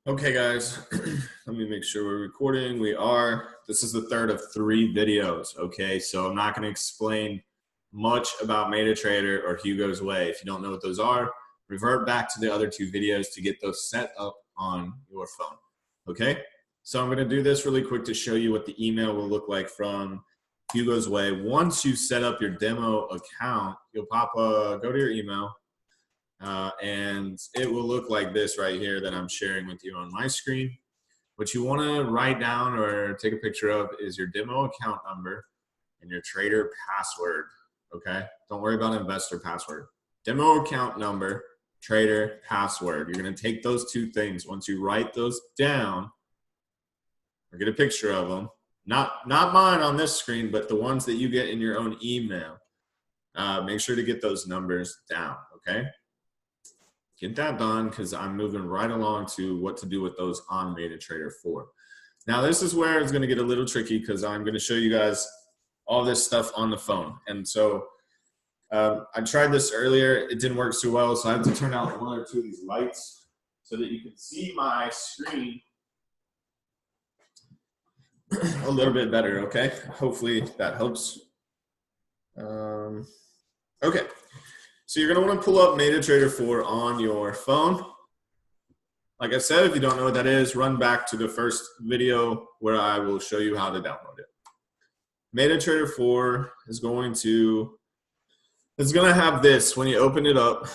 Okay, guys, let me make sure we're recording. We are. This is the third of 3 videos, okay? So I'm not going to explain much about MetaTrader or Hugo's Way. If you don't know what those are, revert back to the other 2 videos to get those set up on your phone, okay? So I'm going to do this really quick to show you what the email will look like from Hugo's Way. Once you set up your demo account, you'll go to your email, and it will look like this right here that I'm sharing with you on my screen. What you want to write down or take a picture of is your demo account number and your trader password. Okay, don't worry about investor password. Demo account number, trader password. You're going to take those 2 things. Once you write those down or get a picture of them, not mine on this screen, but the ones that you get in your own email, make sure to get those numbers down. Okay. Get that done because I'm moving right along to what to do with those on MetaTrader 4. Now, this is where it's going to get a little tricky because I'm going to show you guys all this stuff on the phone. And so I tried this earlier. It didn't work so well, so I have to turn out 1 or 2 of these lights so that you can see my screen a little bit better, okay? Hopefully that helps. Okay. So you're going to want to pull up MetaTrader 4 on your phone. Like I said, if you don't know what that is, run back to the first video where I will show you how to download it. MetaTrader 4 is going to have this when you open it up,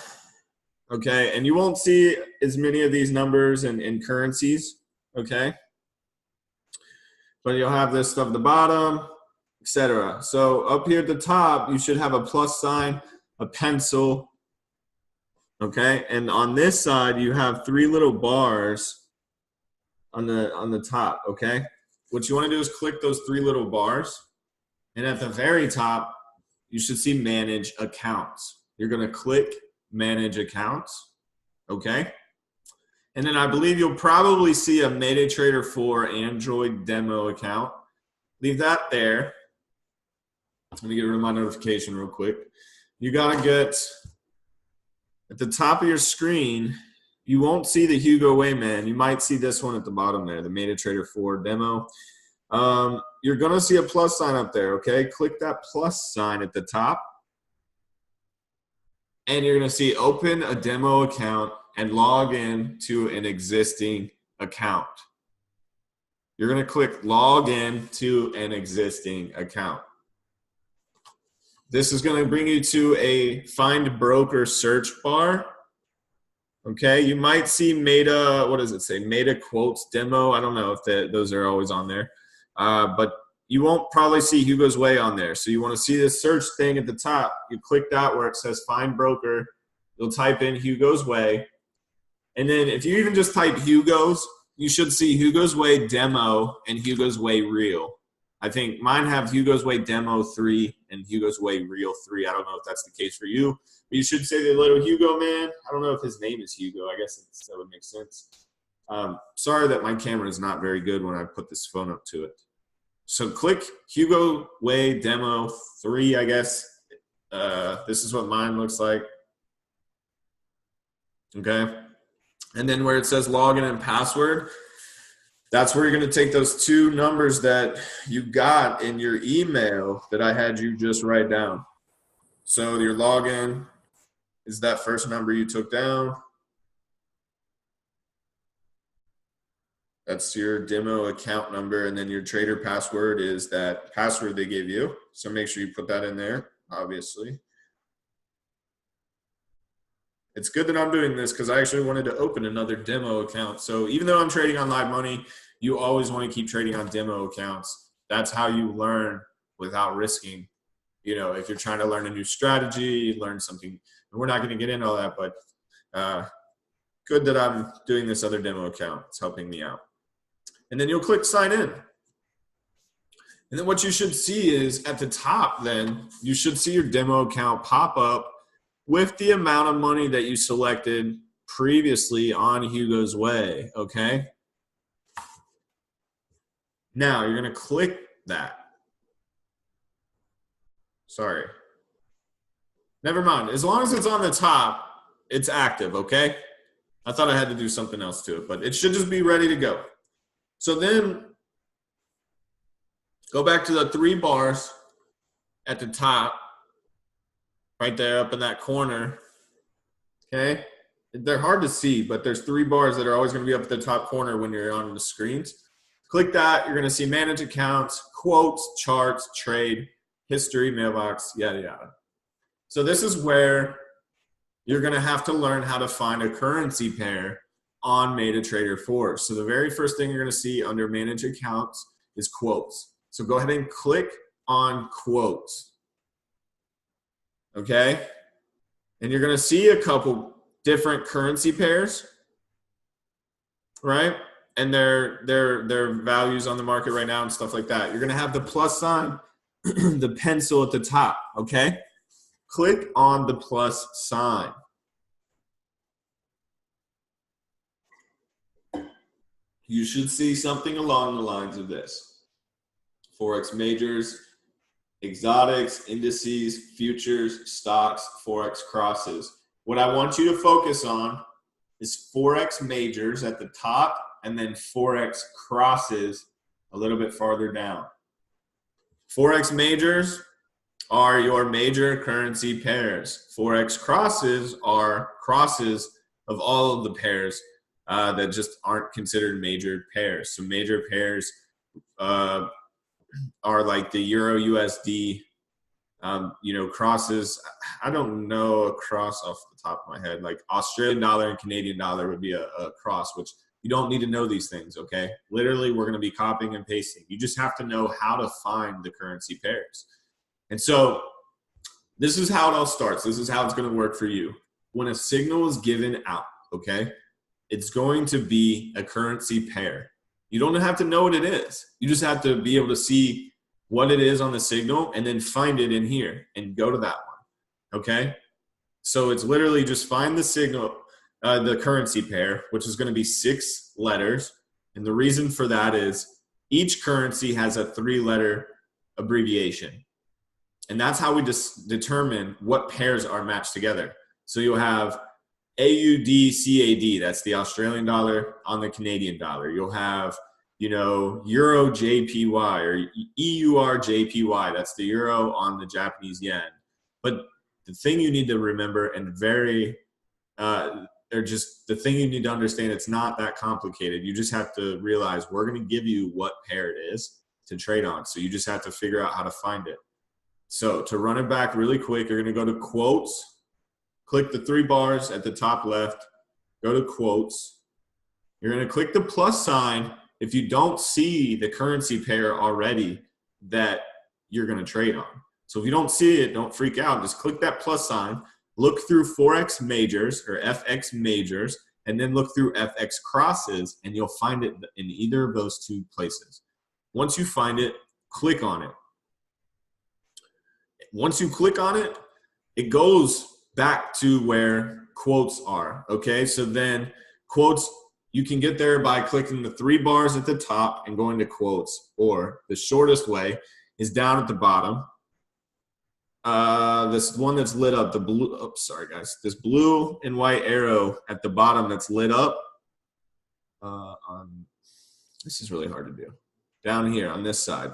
okay? And you won't see as many of these numbers and currencies, okay? But you'll have this stuff at the bottom, etc. So up here at the top, you should have a plus sign, a pencil, okay? And on this side, you have 3 little bars on the top, okay? What you want to do is click those 3 little bars, and at the very top, you should see Manage Accounts. You're going to click Manage Accounts, okay? And then I believe you'll probably see a MetaTrader 4 Android demo account. Leave that there. Let me get rid of my notification real quick. You got to get at the top of your screen, you won't see the Hugo Way Man. You might see this one at the bottom there, the MetaTrader 4 demo. You're going to see a plus sign up there, okay? Click that plus sign at the top. And you're going to see open a demo account and log in to an existing account. You're going to click log in to an existing account. This is going to bring you to a find broker search bar. Okay, you might see Meta, what does it say? Meta quotes demo. I don't know if those are always on there. But you won't probably see Hugo's Way on there. So you want to see this search thing at the top. You click that where it says find broker. You'll type in Hugo's Way. And then if you even just type Hugo's, you should see Hugo's Way Demo and Hugo's Way Real. I think mine have Hugo's Way Demo 3 and Hugo's Way Real 3. I don't know if that's the case for you. But you should say the little Hugo man. I don't know if his name is Hugo. I guess that would make sense. Sorry that my camera is not very good when I put this phone up to it. So click Hugo Way Demo 3, I guess. This is what mine looks like. Okay. And then where it says login and password, that's where you're going to take those 2 numbers that you got in your email that I had you just write down. So your login is that first number you took down. That's your demo account number, and then your trader password is that password they gave you. So make sure you put that in there, obviously. It's good that I'm doing this because I actually wanted to open another demo account. So even though I'm trading on live money, you always want to keep trading on demo accounts. That's how you learn without risking. You know, if you're trying to learn a new strategy, learn something. And we're not going to get into all that, but good that I'm doing this other demo account. It's helping me out. And then you'll click sign in. And then what you should see is at the top then, you should see your demo account pop up with the amount of money that you selected previously on Hugo's Way, okay? Now, you're going to click that. Sorry. Never mind. As long as it's on the top, it's active, okay? I thought I had to do something else to it, but it should just be ready to go. So then go back to the 3 bars at the top, right there up in that corner, okay? They're hard to see, but there's 3 bars that are always going to be up at the top corner when you're on the screens. Click that. You're going to see manage accounts, quotes, charts, trade, history, mailbox, yada, yada. So this is where you're going to have to learn how to find a currency pair on MetaTrader 4. So the very first thing you're going to see under manage accounts is quotes. So go ahead and click on quotes. Okay? And you're going to see a couple different currency pairs, right? And their values on the market right now and stuff like that. You're going to have the plus sign, the pencil at the top, okay? Click on the plus sign. You should see something along the lines of this. Forex majors, exotics, indices, futures, stocks, Forex crosses. What I want you to focus on is Forex majors at the top and then Forex crosses a little bit farther down. Forex majors are your major currency pairs. Forex crosses are crosses of all of the pairs that just aren't considered major pairs. So major pairs are like the Euro USD, crosses. I don't know a cross off the top of my head. Like Australian dollar and Canadian dollar would be a cross, which you don't need to know these things, okay? Literally, we're going to be copying and pasting. You just have to know how to find the currency pairs. And so this is how it all starts. This is how it's going to work for you. When a signal is given out, okay, it's going to be a currency pair. You don't have to know what it is. You just have to be able to see what it is on the signal and then find it in here and go to that one, okay? So it's literally just find the signal, the currency pair, which is going to be 6 letters. And the reason for that is each currency has a 3-letter abbreviation. And that's how we determine what pairs are matched together. So you'll have AUD-CAD, that's the Australian dollar on the Canadian dollar. You'll have, Euro JPY or EUR JPY, that's the euro on the Japanese yen. But the thing you need to remember and the thing you need to understand, it's not that complicated. You just have to realize we're going to give you what pair it is to trade on. So you just have to figure out how to find it. So to run it back really quick, you're going to go to quotes, click the 3 bars at the top left, go to quotes. You're going to click the plus sign if you don't see the currency pair already that you're going to trade on. So if you don't see it, don't freak out. Just click that plus sign, look through Forex majors or FX majors, and then look through FX crosses, and you'll find it in either of those 2 places. Once you find it, click on it. Once you click on it, it goes back to where quotes are, okay? So then quotes, you can get there by clicking the 3 bars at the top and going to quotes, or the shortest way is down at the bottom. This one that's lit up, the blue, oh, sorry guys, this blue and white arrow at the bottom that's lit up. This is really hard to do. Down here on this side.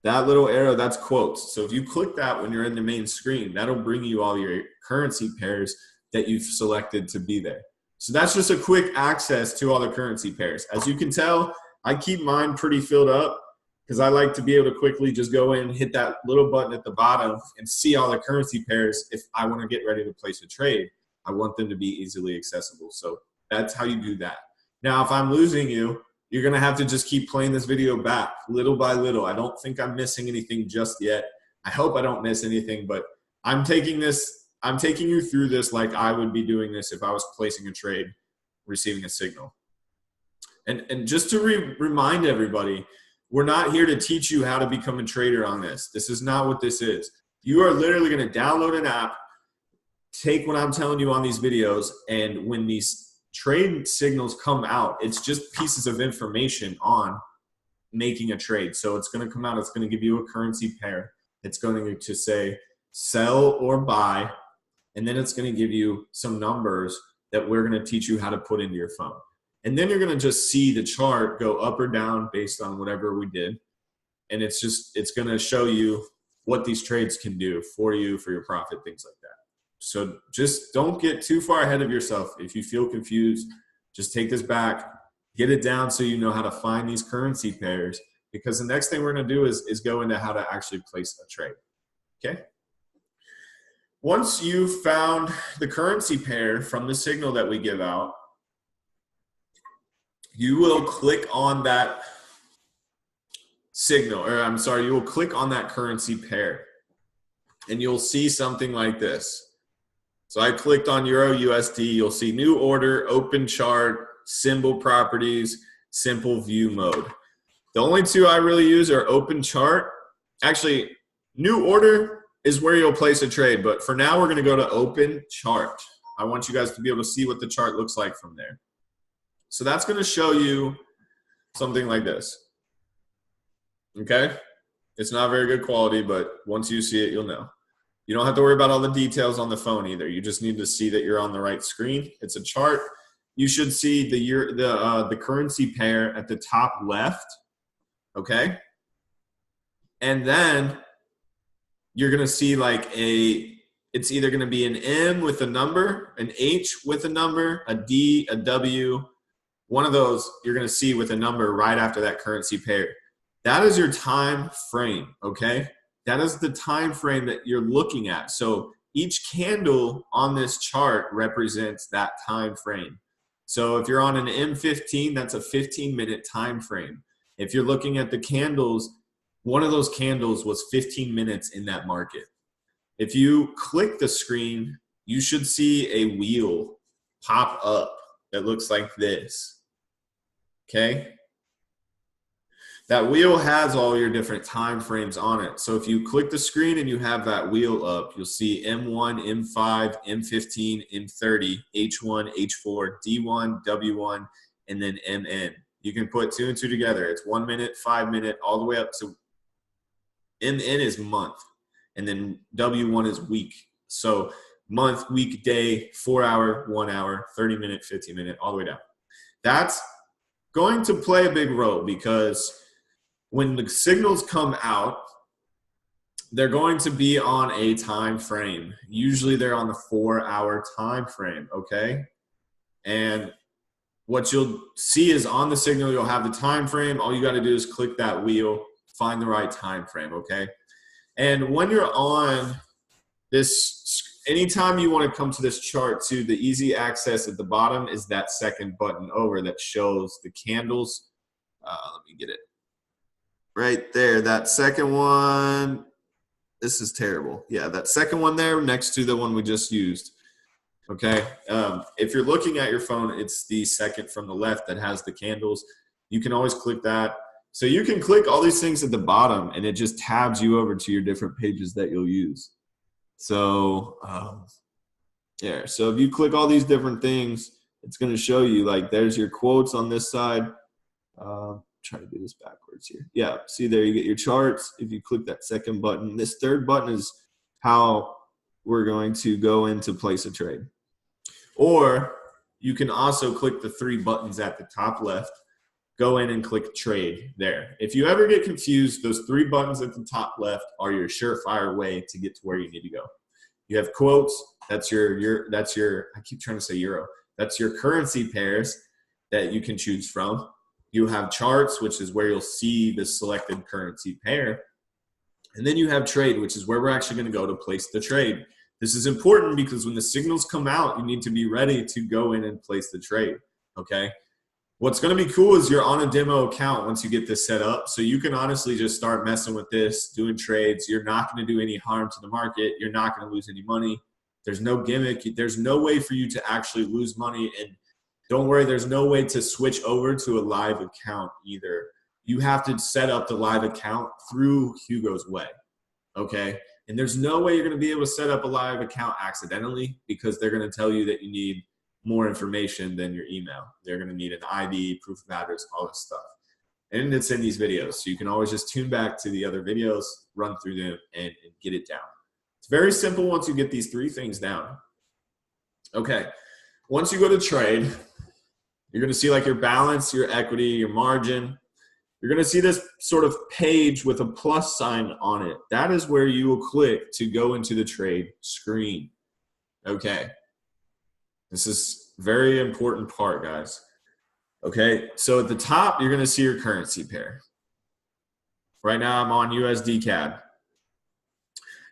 That little arrow, that's quotes. So if you click that when you're in the main screen, that'll bring you all your currency pairs that you've selected to be there. So that's just a quick access to all the currency pairs. As you can tell, I keep mine pretty filled up because I like to be able to quickly just go in, hit that little button at the bottom and see all the currency pairs. If I want to get ready to place a trade, I want them to be easily accessible. So that's how you do that. Now, if I'm losing you, you're going to have to just keep playing this video back little by little. I don't think I'm missing anything just yet. I hope I don't miss anything, but I'm taking you through this like I would be doing this if I was placing a trade, receiving a signal. And just to remind everybody, we're not here to teach you how to become a trader on this. This is not what this is. You are literally going to download an app, take what I'm telling you on these videos, and when these trade signals come out, it's just pieces of information on making a trade. So it's going to come out, it's going to give you a currency pair. It's going to say sell or buy, and then it's going to give you some numbers that we're going to teach you how to put into your phone. And then you're going to just see the chart go up or down based on whatever we did. And it's going to show you what these trades can do for you, for your profit, things like that. So just don't get too far ahead of yourself. If you feel confused, just take this back, get it down so you know how to find these currency pairs, because the next thing we're going to do is go into how to actually place a trade. Okay? Once you've found the currency pair from the signal that we give out, you will click on that signal, or I'm sorry, you will click on that currency pair and you'll see something like this. So I clicked on Euro USD. You'll see new order, open chart, symbol properties, simple view mode. The only two I really use are open chart. Actually, new order is where you'll place a trade, but for now we're going to go to open chart. I want you guys to be able to see what the chart looks like from there. So that's going to show you something like this. Okay? It's not very good quality, but once you see it, you'll know. You don't have to worry about all the details on the phone either. You just need to see that you're on the right screen. It's a chart. You should see the currency pair at the top left, okay? And then you're going to see like it's either going to be an M with a number, an H with a number, a D, a W. One of those you're going to see with a number right after that currency pair. That is your time frame, okay? That is the time frame that you're looking at. So each candle on this chart represents that time frame. So if you're on an M15, that's a 15-minute time frame. If you're looking at the candles, one of those candles was 15 minutes in that market. If you click the screen, you should see a wheel pop up that looks like this, okay? That wheel has all your different time frames on it. So if you click the screen and you have that wheel up, you'll see M1, M5, M15, M30, H1, H4, D1, W1, and then MN. You can put 2 and 2 together. It's 1 minute, 5 minute, all the way up to MN is month, and then W1 is week. So month, week, day, 4 hour, 1 hour, 30 minute, 15 minute, all the way down. That's going to play a big role because when the signals come out, they're going to be on a time frame. Usually they're on the 4-hour time frame, okay? And what you'll see is on the signal, you'll have the time frame. All you got to do is click that wheel, find the right time frame, okay? And when you're on this, anytime you want to come to this chart too, the easy access at the bottom is that second button over that shows the candles. Let me get it. Right there, that second one, this is terrible. Yeah, that second one there next to the one we just used, okay? If you're looking at your phone, it's the second from the left that has the candles. You can always click that. So you can click all these things at the bottom, and it just tabs you over to your different pages that you'll use. So, yeah, so if you click all these different things, it's going to show you, like, there's your quotes on this side. Try to do this backwards here. Yeah, see there, you get your charts. If you click that second button, this third button is how we're going to go into place a trade. Or you can also click the 3 buttons at the top left, go in and click trade there. If you ever get confused, those 3 buttons at the top left are your surefire way to get to where you need to go. You have quotes, that's your I keep trying to say euro. That's your currency pairs that you can choose from. You have charts, which is where you'll see the selected currency pair. And then you have trade, which is where we're actually going to go to place the trade. This is important because when the signals come out, you need to be ready to go in and place the trade, okay? What's going to be cool is you're on a demo account once you get this set up. So you can honestly just start messing with this, doing trades. You're not going to do any harm to the market. You're not going to lose any money. There's no gimmick. There's no way for you to actually lose money. And don't worry, there's no way to switch over to a live account either. You have to set up the live account through Hugo's Way, okay? And there's no way you're going to be able to set up a live account accidentally because they're going to tell you that you need more information than your email. They're going to need an ID, proof of address, all this stuff. And it's in these videos. So you can always just tune back to the other videos, run through them, and get it down. It's very simple once you get these 3 things down. Okay. once you go to trade, you're going to see like your balance, your equity, your margin. You're going to see this sort of page with a plus sign on it. That is where you will click to go into the trade screen. Okay. This is a very important part, guys. Okay. So at the top, you're going to see your currency pair. Right now, I'm on USD CAD.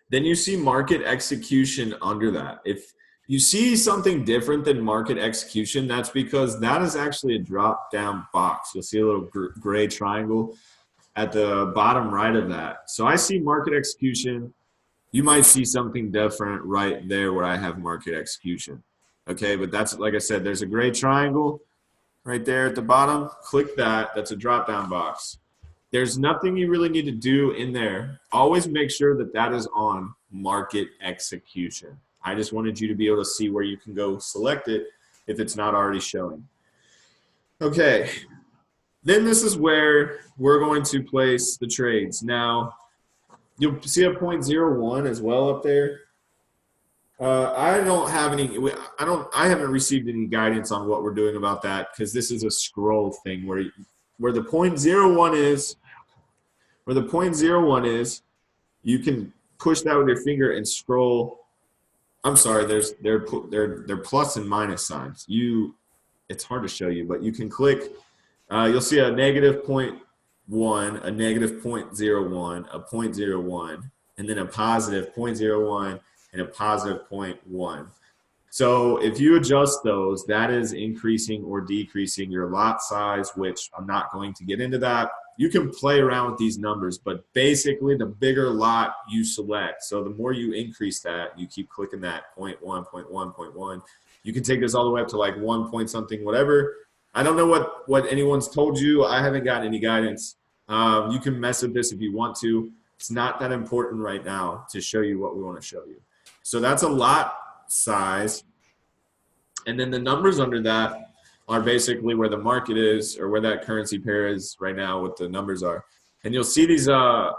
Then you see market execution under that. If you see something different than market execution, that's because that is actually a drop-down box. You'll see a little gray triangle at the bottom right of that. So I see market execution. You might see something different right there where I have market execution. Okay, but that's, like I said, there's a gray triangle right there at the bottom. Click that. That's a drop-down box. There's nothing you really need to do in there. Always make sure that that is on market execution. I just wanted you to be able to see where you can go select it if it's not already showing. Okay, then this is where we're going to place the trades. Now, you'll see a 0.01 as well up there. I don't have any. I haven't received any guidance on what we're doing about that because this is a scroll thing where the 0.01 is. Where the 0.01 is, you can push that with your finger and scroll. I'm sorry, they're plus and minus signs. It's hard to show you, but you can click. You'll see a -0.1, a -0.01, a 0.01, and then a positive 0.01 and a positive 0.1. So if you adjust those, that is increasing or decreasing your lot size, which I'm not going to get into that. You can play around with these numbers, but basically the bigger lot you select. So the more you increase that, you keep clicking that 0.1, 0.1, 0.1. You can take this all the way up to like 1 point something, whatever. I don't know what anyone's told you. I haven't got any guidance. You can mess with this if you want to. It's not that important right now to show you what we want to show you. So that's a lot size. And then the numbers under that are basically where the market is or where that currency pair is right now, what the numbers are. And you'll see these, let's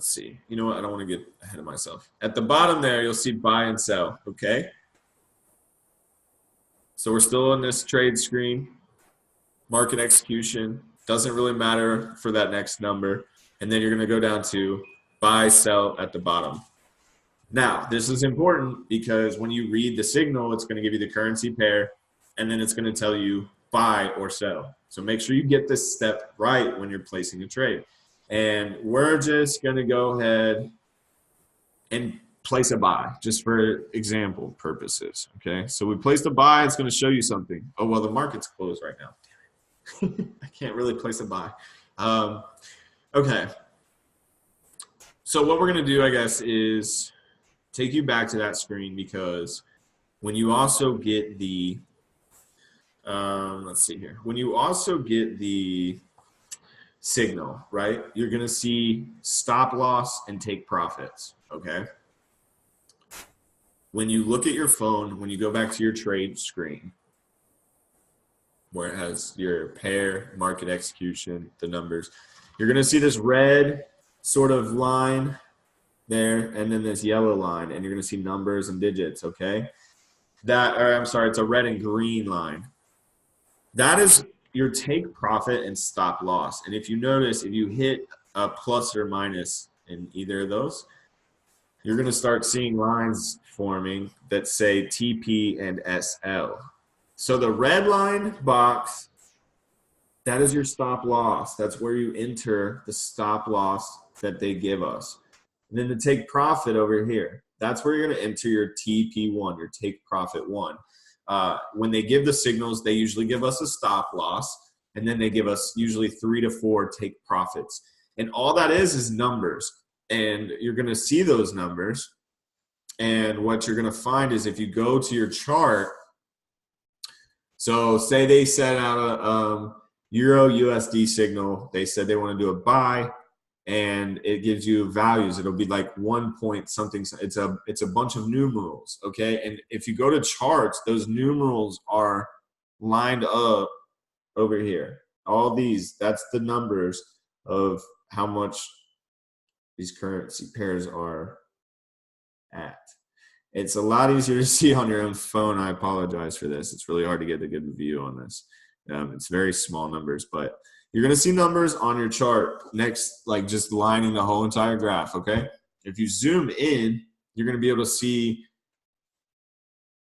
see. You know what? I don't want to get ahead of myself. At the bottom there, you'll see buy and sell, okay? So we're still on this trade screen. Market execution. Doesn't really matter for that next number. And then you're going to go down to buy, sell at the bottom. Now, this is important because when you read the signal, it's going to give you the currency pair, and then it's going to tell you buy or sell. So make sure you get this step right when you're placing a trade. And we're just going to go ahead and place a buy, just for example purposes. Okay, so we placed a buy. It's going to show you something. Oh, well, the market's closed right now. I can't really place a buy. Okay. So what we're going to do, I guess, is take you back to that screen because when you also get the, let's see here. When you also get the signal, right, you're going to see stop loss and take profits, okay? When you look at your phone, when you go back to your trade screen, where it has your pair, market execution, the numbers, you're going to see this red sort of line there, and then this yellow line, and you're going to see numbers and digits, okay? It's a red and green line. That is your take profit and stop loss. And if you notice, if you hit a plus or minus in either of those, you're going to start seeing lines forming that say TP and SL. So the red line box, that is your stop loss. That's where you enter the stop loss that they give us. And then the take profit over here, that's where you're going to enter your TP1, your take profit 1. When they give the signals, they usually give us a stop loss, and then they give us usually 3 to 4 take profits. And all that is numbers. And you're going to see those numbers. And what you're going to find is if you go to your chart, so say they set out a Euro USD signal. They said they want to do a buy, and it gives you values. It'll be like 1 point something. It's a bunch of numerals, okay? And if you go to charts, those numerals are lined up over here. All these, that's the numbers of how much these currency pairs are at. It's a lot easier to see on your own phone. I apologize for this. It's really hard to get a good view on this. It's very small numbers, but you're going to see numbers on your chart next, like just lining the whole entire graph, okay? If you zoom in, you're going to be able to see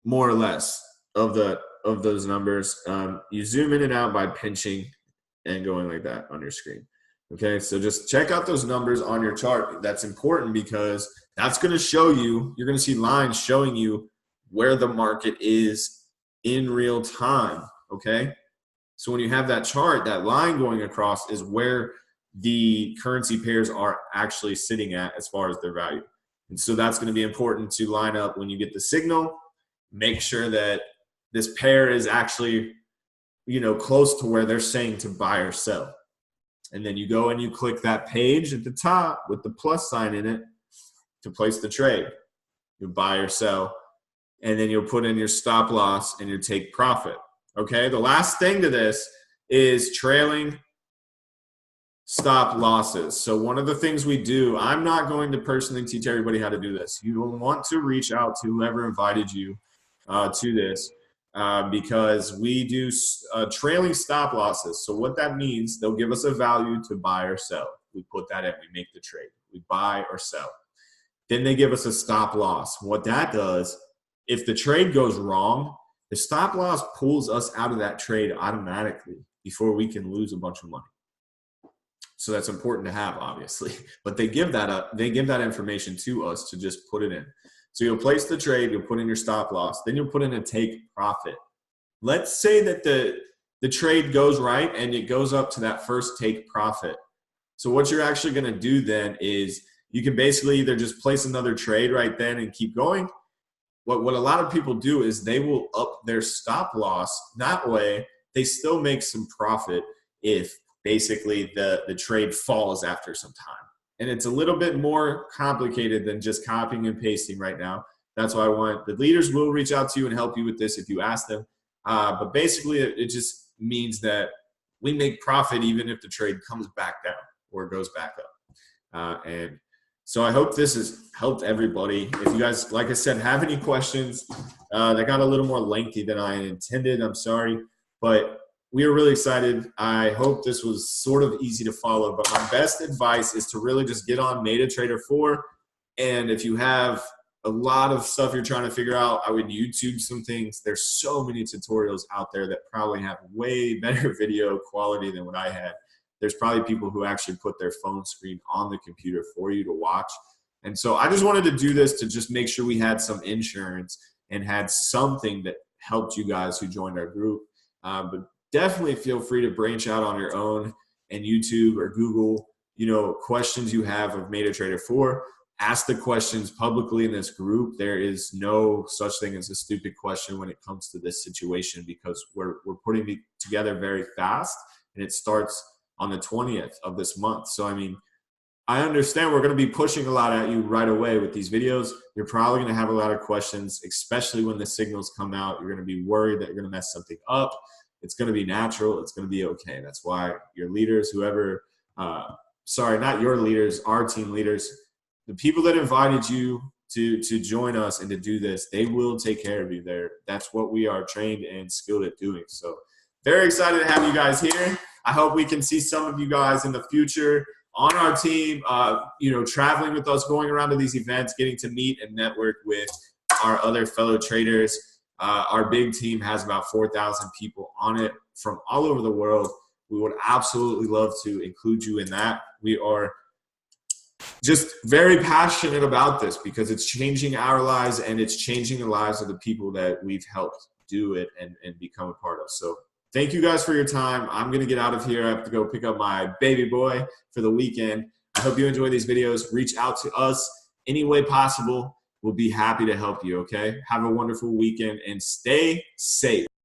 more or less of those numbers. You zoom in and out by pinching and going like that on your screen. Okay, so just check out those numbers on your chart. That's important because that's going to show you, you're going to see lines showing you where the market is in real time, okay? So when you have that chart, that line going across is where the currency pairs are actually sitting at as far as their value. And so that's going to be important to line up when you get the signal. Make sure that this pair is actually, close to where they're saying to buy or sell. And then you go and you click that page at the top with the plus sign in it to place the trade. You buy or sell, and then you'll put in your stop loss and your take profit. Okay, the last thing to this is trailing stop losses. So one of the things we do, I'm not going to personally teach everybody how to do this. You will want to reach out to whoever invited you to this. Because we do trailing stop losses. So what that means, they'll give us a value to buy or sell. We put that in, we make the trade. We buy or sell. Then they give us a stop loss. What that does, if the trade goes wrong, the stop loss pulls us out of that trade automatically before we can lose a bunch of money. So that's important to have, obviously. But they give that information to us to just put it in. So you'll place the trade, you'll put in your stop loss, then you'll put in a take profit. Let's say that the trade goes right and it goes up to that first take profit. So what you're actually going to do then is you can basically either just place another trade right then and keep going. What a lot of people do is they will up their stop loss. That way, they still make some profit if basically the trade falls after some time. And it's a little bit more complicated than just copying and pasting right now. That's why the leaders will reach out to you and help you with this if you ask them. But basically, it just means that we make profit even if the trade comes back down or goes back up. And so I hope this has helped everybody. If you guys, like I said, have any questions, that got a little more lengthy than I intended. I'm sorry. But we are really excited. I hope this was sort of easy to follow, but my best advice is to really just get on MetaTrader 4. And if you have a lot of stuff you're trying to figure out, I would YouTube some things. There's so many tutorials out there that probably have way better video quality than what I had. There's probably people who actually put their phone screen on the computer for you to watch. And so I just wanted to do this to just make sure we had some insurance and had something that helped you guys who joined our group. But definitely feel free to branch out on your own and YouTube or Google, questions you have of MetaTrader 4. Ask the questions publicly in this group. There is no such thing as a stupid question when it comes to this situation because we're putting it together very fast, and it starts on the 20th of this month. So, I understand we're going to be pushing a lot at you right away with these videos. You're probably going to have a lot of questions, especially when the signals come out. You're going to be worried that you're going to mess something up. It's going to be natural. It's going to be okay. That's why your leaders, not your leaders, our team leaders, the people that invited you to join us and to do this, they will take care of you there. That's what we are trained and skilled at doing. So very excited to have you guys here. I hope we can see some of you guys in the future on our team, traveling with us, going around to these events, getting to meet and network with our other fellow traders. Our big team has about 4,000 people on it from all over the world. We would absolutely love to include you in that. We are just very passionate about this because it's changing our lives and it's changing the lives of the people that we've helped do it and become a part of. So thank you guys for your time. I'm going to get out of here. I have to go pick up my baby boy for the weekend. I hope you enjoy these videos. Reach out to us any way possible. We'll be happy to help you, okay? Have a wonderful weekend and stay safe.